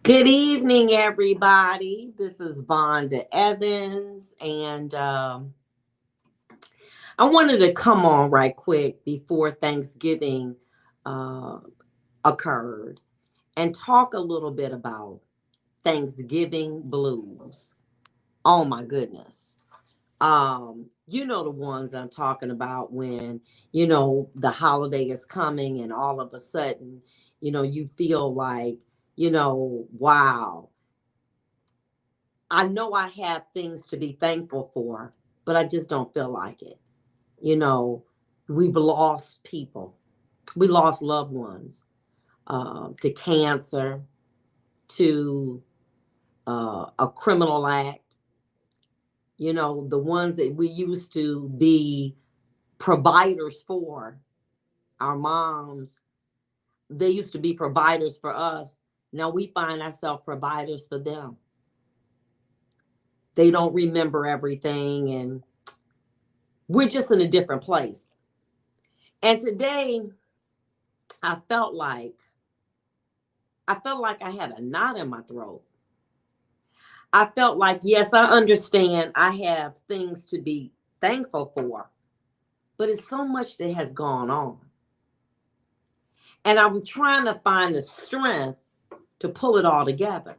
Good evening, everybody. This is Vonda Evans, and I wanted to come on right quick before Thanksgiving uh, occurred and talk a little bit about Thanksgiving blues. Oh my goodness. You know the ones I'm talking about when, the holiday is coming and all of a sudden, you feel like, wow, I know I have things to be thankful for, but I just don't feel like it. You know, we've lost people, we lost loved ones to cancer, to a criminal act. The ones that we used to be providers for, our moms, they used to be providers for us. Now we find ourselves providers for them. They don't remember everything, and we're just in a different place. And today I felt like I had a knot in my throat. I felt like, yes, I understand I have things to be thankful for, but it's so much that has gone on. And I'm trying to find the strength to pull it all together.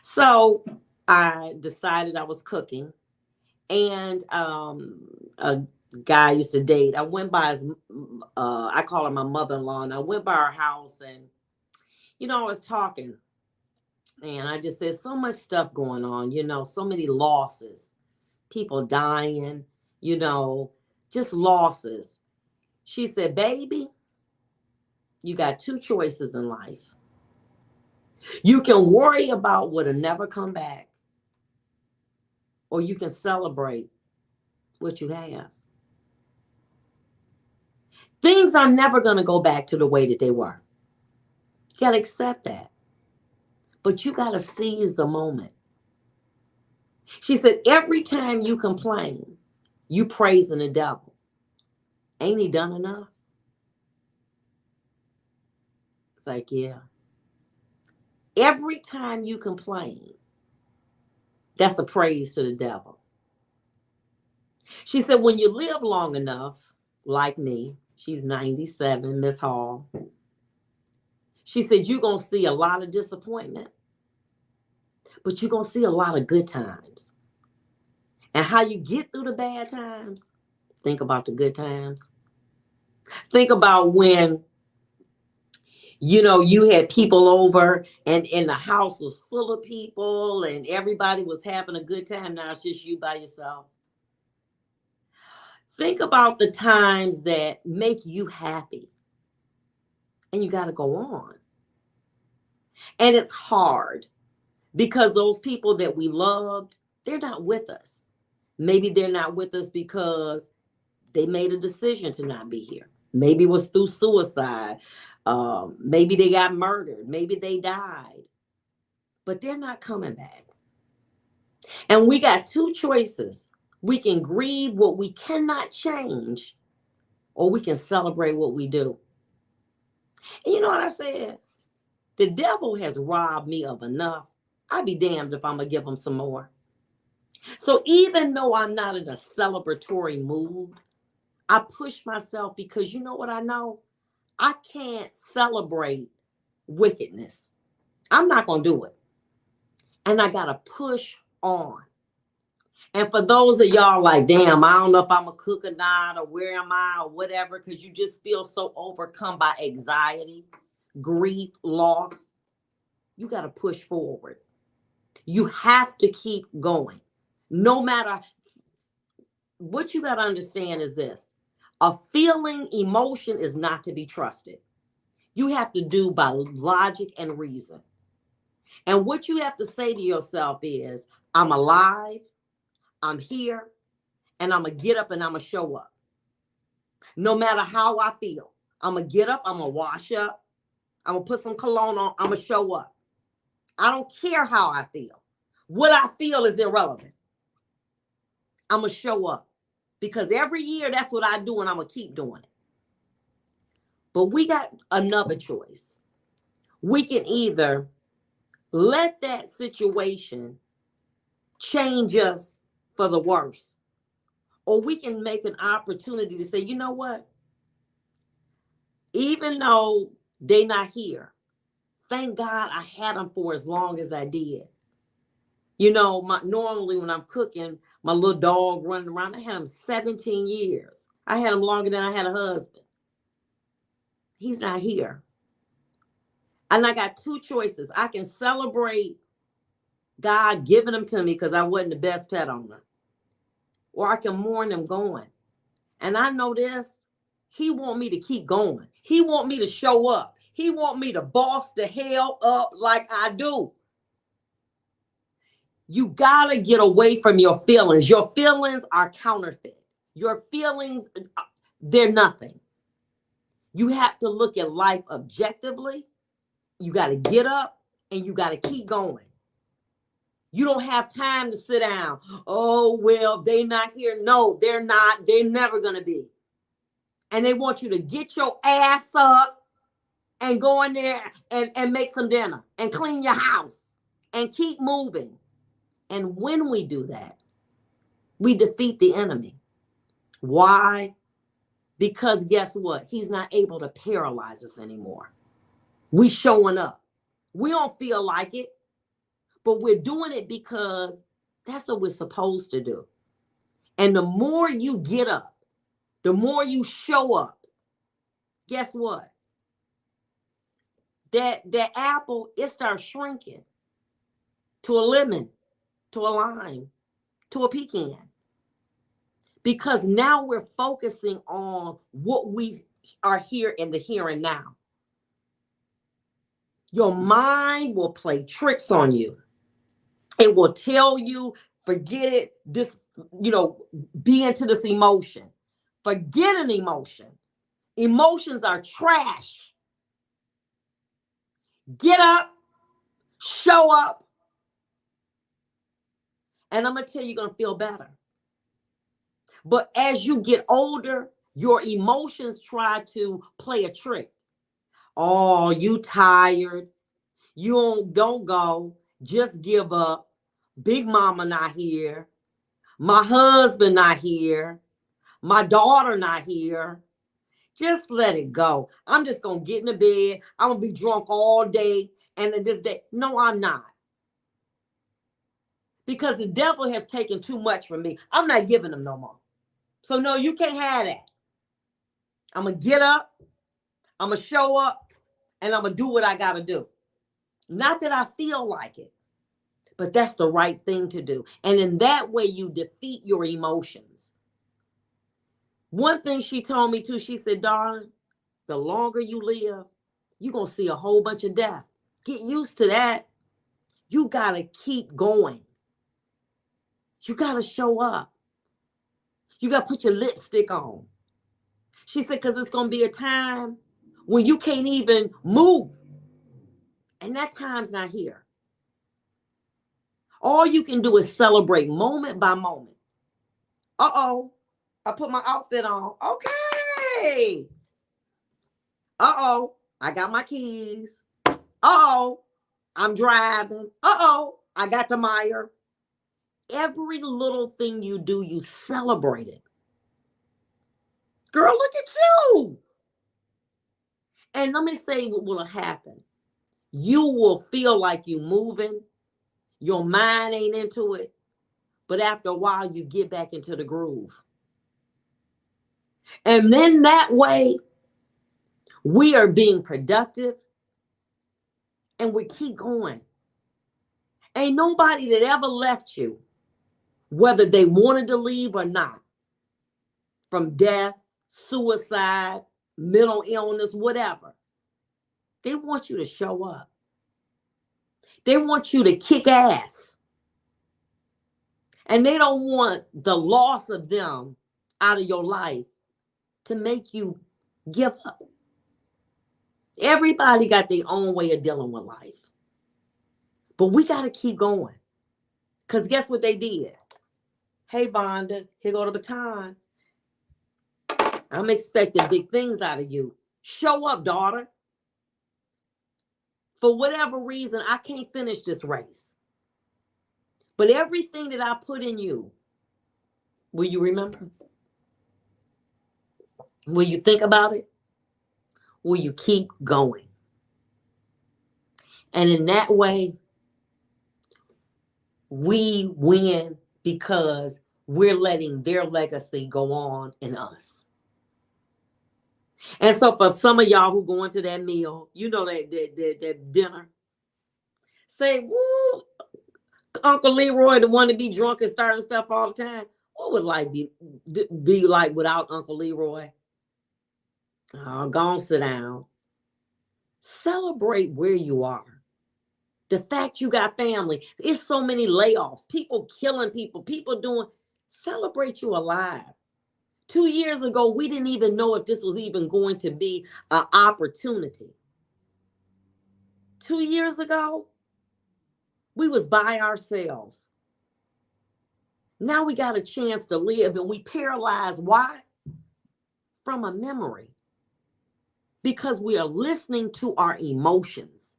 So I decided I was cooking, and a guy I used to date, I went by his, I call her my mother-in-law, and I went by her house, and I was talking, and I just said, so much stuff going on, so many losses, people dying, you know, just losses. She said, baby, you got two choices in life. You can worry about what'll never come back, or you can celebrate what you have. Things are never going to go back to the way that they were. You got to accept that. But you got to seize the moment. She said, every time you complain, you praising the devil. Ain't he done enough? It's like, yeah. Every time you complain, that's a praise to the devil. She said, when you live long enough, like me, she's 97, Miss Hall. She said, you're going to see a lot of disappointment, but you're going to see a lot of good times. And how you get through the bad times, think about the good times. Think about when, you had people over and the house was full of people and everybody was having a good time. Now it's just you by yourself. Think about the times that make you happy. And you got to go on. And it's hard because those people that we loved, they're not with us. Maybe they're not with us because they made a decision to not be here. Maybe it was through suicide. Maybe they got murdered. Maybe they died. But they're not coming back. And we got two choices. We can grieve what we cannot change, or we can celebrate what we do. And you know what I said? The devil has robbed me of enough. I'd be damned if I'm going to give him some more. So even though I'm not in a celebratory mood, I push myself because you know what I know? I can't celebrate wickedness. I'm not going to do it. And I got to push on. And for those of y'all like, damn, I don't know if I'm a cook or not, or where am I, or whatever, because you just feel so overcome by anxiety, grief, loss, you got to push forward. You have to keep going. No matter what, you got to understand is this. A feeling, emotion is not to be trusted. You have to do by logic and reason. And what you have to say to yourself is, I'm alive, I'm here, and I'm going to get up and I'm going to show up. No matter how I feel, I'm going to get up, I'm going to wash up, I'm going to put some cologne on, I'm going to show up. I don't care how I feel. What I feel is irrelevant. I'm going to show up. Because every year, that's what I do, and I'm going to keep doing it. But we got another choice. We can either let that situation change us for the worse. Or we can make an opportunity to say, you know what? Even though they not here, thank God I had them for as long as I did. You know, normally when I'm cooking, my little dog running around, I had him 17 years. I had him longer than I had a husband. He's not here. And I got two choices. I can celebrate God giving them to me because I wasn't the best pet owner. Or I can mourn them going. And I know this, he want me to keep going. He want me to show up. He want me to boss the hell up like I do. You gotta get away from your feelings. Your feelings are counterfeit. Your feelings, they're nothing. You have to look at life objectively. You gotta get up and you gotta keep going. You don't have time to sit down. Oh, well, they're not here. No, they're not. They're never gonna be. And they want you to get your ass up and go in there and make some dinner and clean your house and keep moving. And when we do that, we defeat the enemy. Why? Because guess what? He's not able to paralyze us anymore. We showing up. We don't feel like it, but we're doing it because that's what we're supposed to do. And the more you get up, the more you show up, guess what? That apple, it starts shrinking to a lemon, to a lime, to a pecan. Because now we're focusing on what we are here in the here and now. Your mind will play tricks on you. It will tell you, forget it, this, be into this emotion. Forget an emotion. Emotions are trash. Get up, show up, and I'm going to tell you, you're going to feel better. But as you get older, your emotions try to play a trick. Oh, you tired. You don't go. Just give up. Big mama not here. My husband not here. My daughter not here. Just let it go. I'm just going to get in the bed. I'm going to be drunk all day. And then this day. No, I'm not. Because the devil has taken too much from me. I'm not giving him no more. So no, you can't have that. I'm going to get up. I'm going to show up. And I'm going to do what I got to do. Not that I feel like it, but that's the right thing to do. And in that way, you defeat your emotions. One thing she told me too, she said, darling, the longer you live, you're going to see a whole bunch of death. Get used to that. You got to keep going. You got to show up. You got to put your lipstick on. She said, because it's going to be a time when you can't even move. And that time's not here. All you can do is celebrate moment by moment. Uh-oh, I put my outfit on. Okay. Uh-oh, I got my keys. Uh-oh, I'm driving. Uh-oh, I got the mire. Every little thing you do, you celebrate it. Girl, look at you. And let me say what will happen. You will feel like you moving. Your mind ain't into it. But after a while, you get back into the groove. And then that way, we are being productive. And we keep going. Ain't nobody that ever left you, whether they wanted to leave or not, from death, suicide, mental illness, whatever. They want you to show up. They want you to kick ass. And they don't want the loss of them out of your life to make you give up. Everybody got their own way of dealing with life. But we got to keep going. Because guess what they did? Hey, Vonda, here go the baton. I'm expecting big things out of you. Show up, daughter. For whatever reason, I can't finish this race. But everything that I put in you, will you remember? Will you think about it? Will you keep going? And in that way, we win because we're letting their legacy go on in us. And so for some of y'all who going to that meal, you know that dinner, say, woo, Uncle Leroy, the one to be drunk and starting stuff all the time. What would life be like without Uncle Leroy? Oh, go on, sit down. Celebrate where you are. The fact you got family. It's so many layoffs, people killing people doing. Celebrate you alive. 2 years ago, we didn't even know if this was even going to be an opportunity. 2 years ago, we was by ourselves. Now we got a chance to live, and we paralyzed. Why? From a memory. Because we are listening to our emotions.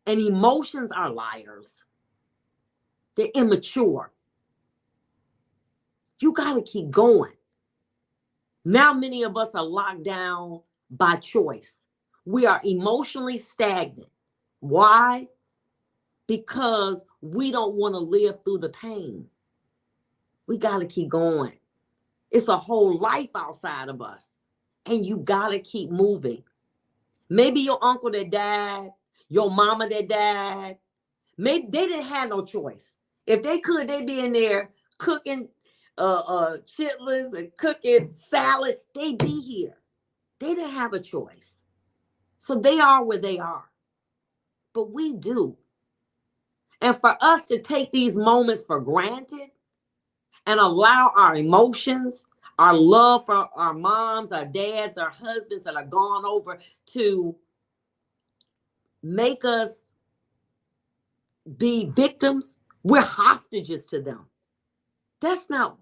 And emotions are liars. They're immature. You got to keep going. Now many of us are locked down by choice. We are emotionally stagnant. Why? Because we don't want to live through the pain. We got to keep going. It's a whole life outside of us. And you got to keep moving. Maybe your uncle that died, your mama that died, maybe they didn't have no choice. If they could, they'd be in there cooking chitlins and cooking salad. They'd be here. They didn't have a choice. So they are where they are. But we do. And for us to take these moments for granted and allow our emotions, our love for our moms, our dads, our husbands that are gone over to make us be victims, we're hostages to them. That's not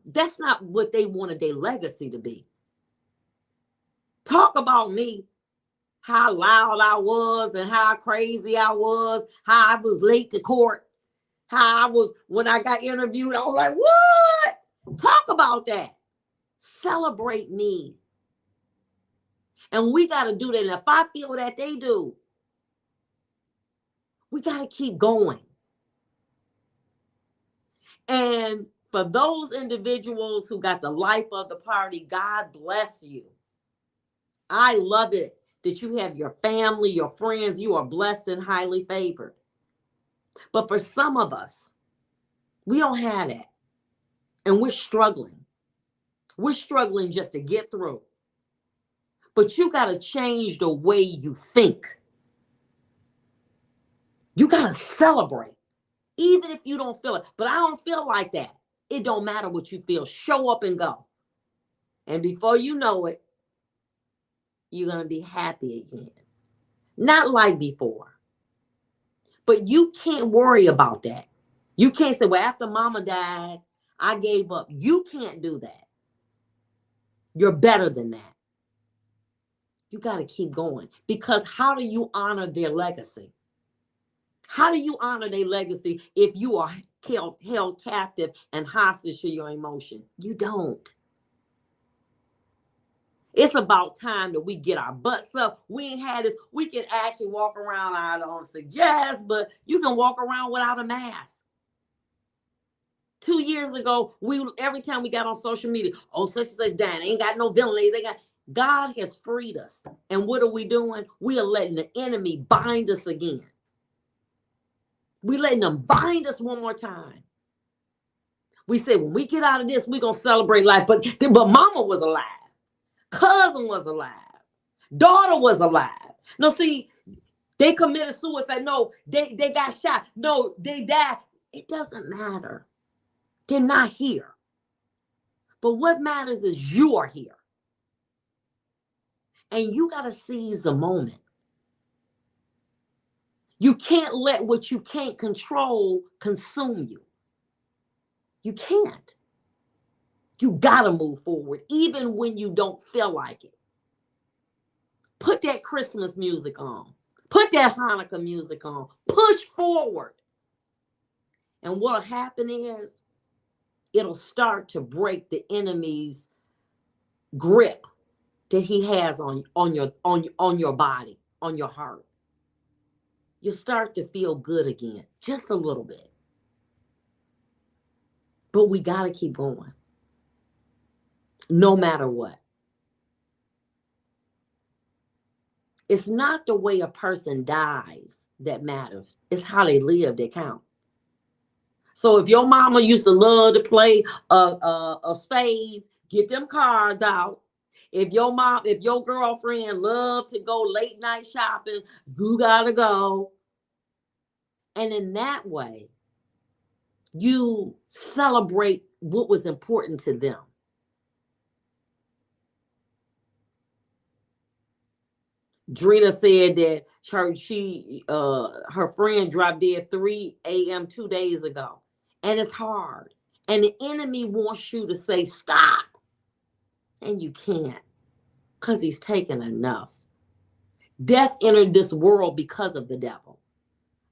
what they wanted their legacy to be. Talk about me, how loud I was and how crazy I was, how I was late to court, how I was when I got interviewed. I was like, what? Talk about that. Celebrate me. And we got to do that. And if I feel that they do, we got to keep going. And for those individuals who got the life of the party, God bless you. I love it that you have your family, your friends. You are blessed and highly favored. But for some of us, we don't have that. And we're struggling. We're struggling just to get through. But you got to change the way you think. You got to celebrate, even if you don't feel it. But I don't feel like that. It don't matter what you feel. Show up and go. And before you know it, you're going to be happy again. Not like before. But you can't worry about that. You can't say, well, after mama died, I gave up. You can't do that. You're better than that. You got to keep going. Because how do you honor their legacy? How do you honor their legacy if you are held captive and hostage to your emotion? You don't. It's about time that we get our butts up. We ain't had this. We can actually walk around. I don't suggest, but you can walk around without a mask. 2 years ago, every time we got on social media, oh, such and such dying, ain't got no ventilator. God has freed us. And what are we doing? We are letting the enemy bind us again. We letting them bind us one more time. We said, when we get out of this, we're going to celebrate life. But mama was alive. Cousin was alive. Daughter was alive. No, see, they committed suicide. No, they got shot. No, they died. It doesn't matter. They're not here. But what matters is you are here. And you got to seize the moment. You can't let what you can't control consume you. You can't. You got to move forward, even when you don't feel like it. Put that Christmas music on. Put that Hanukkah music on. Push forward. And what'll happen is it'll start to break the enemy's grip that he has on your body, on your heart. You'll start to feel good again, just a little bit. But we got to keep going, no matter what. It's not the way a person dies that matters. It's how they live that count. So if your mama used to love to play a spades, get them cards out. If your girlfriend loved to go late night shopping, you gotta go. And in that way, you celebrate what was important to them. Drina said that her friend dropped dead 3 a.m. 2 days ago. And it's hard. And the enemy wants you to say stop. And you can't, because he's taken enough. Death entered this world because of the devil.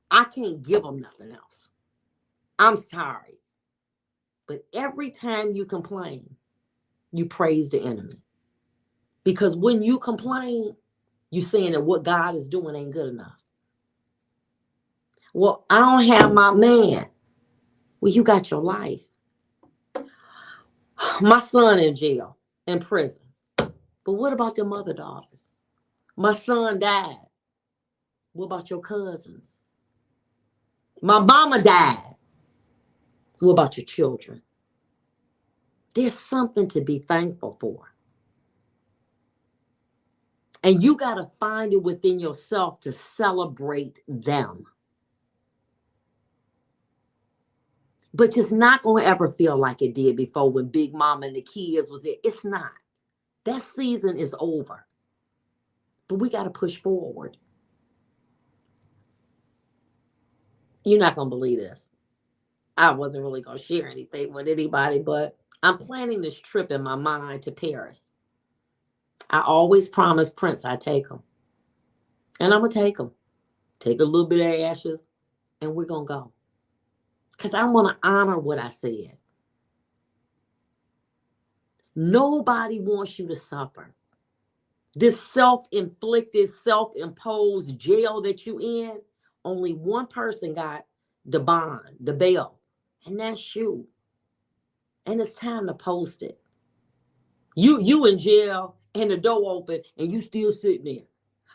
I can't give him nothing else. I'm sorry. But every time you complain, you praise the enemy. Because when you complain, you're saying that what God is doing ain't good enough. Well, I don't have my man. Well, you got your life. My son in jail, in prison. But what about them other daughters? My son died. What about your cousins? My mama died. What about your children? There's something to be thankful for. And you got to find it within yourself to celebrate them. But it's not going to ever feel like it did before when Big Mama and the kids was there. It's not. That season is over. But we got to push forward. You're not going to believe this. I wasn't really going to share anything with anybody, but I'm planning this trip in my mind to Paris. I always promise Prince I take him. And I'm going to take him. Take a little bit of ashes, and we're going to go. Because I want to honor what I said. Nobody wants you to suffer. This self-inflicted, self-imposed jail that you in, only one person got the bond, the bail, and that's you. And it's time to post it. You in jail and the door open and you still sitting there.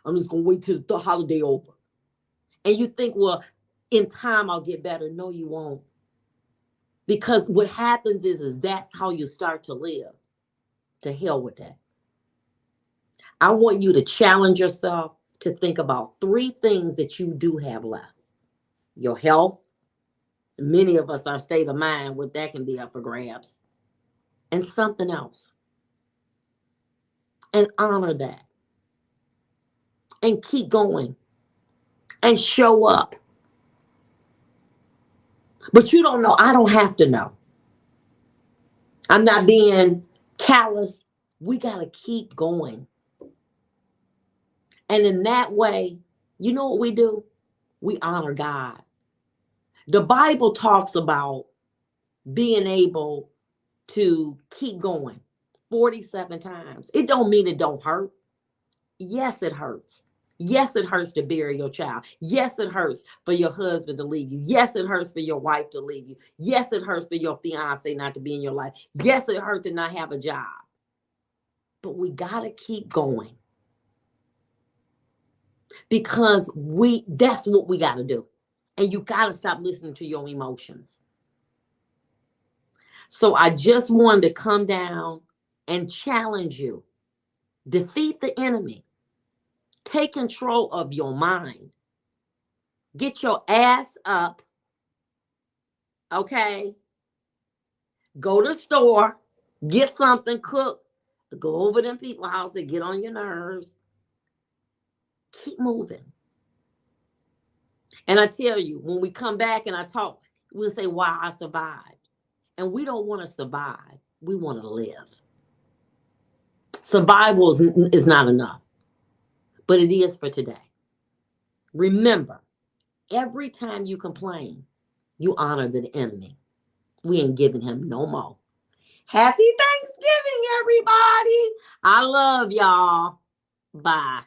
I'm just going to wait till the holiday over. And you think, well, in time I'll get better. No, you won't. Because what happens is that's how you start to live. To hell with that. I want you to challenge yourself to think about 3 things that you do have left. Your health. Many of us, our state of mind, what that can be up for grabs. And something else. And honor that. And keep going. And show up. But you don't know. I don't have to know. I'm not being callous. We got to keep going. And in that way, you know what we do? We honor God. The Bible talks about being able to keep going 47 times. It don't mean it don't hurt. Yes, it hurts. Yes, it hurts to bury your child. Yes, it hurts for your husband to leave you. Yes, it hurts for your wife to leave you. Yes, it hurts for your fiance not to be in your life. Yes, it hurts to not have a job. But we got to keep going. Because that's what we got to do. And you got to stop listening to your emotions. So I just wanted to come down and challenge you. Defeat the enemy. Take control of your mind. Get your ass up. Okay? Go to the store. Get something cooked. Go over them people's house and get on your nerves. Keep moving. And I tell you, when we come back and I talk, we'll say, wow, I survived. And we don't want to survive. We want to live. Survival is not enough. But it is for today. Remember, every time you complain, you honor the enemy. We ain't giving him no more. Happy Thanksgiving, everybody. I love y'all. Bye.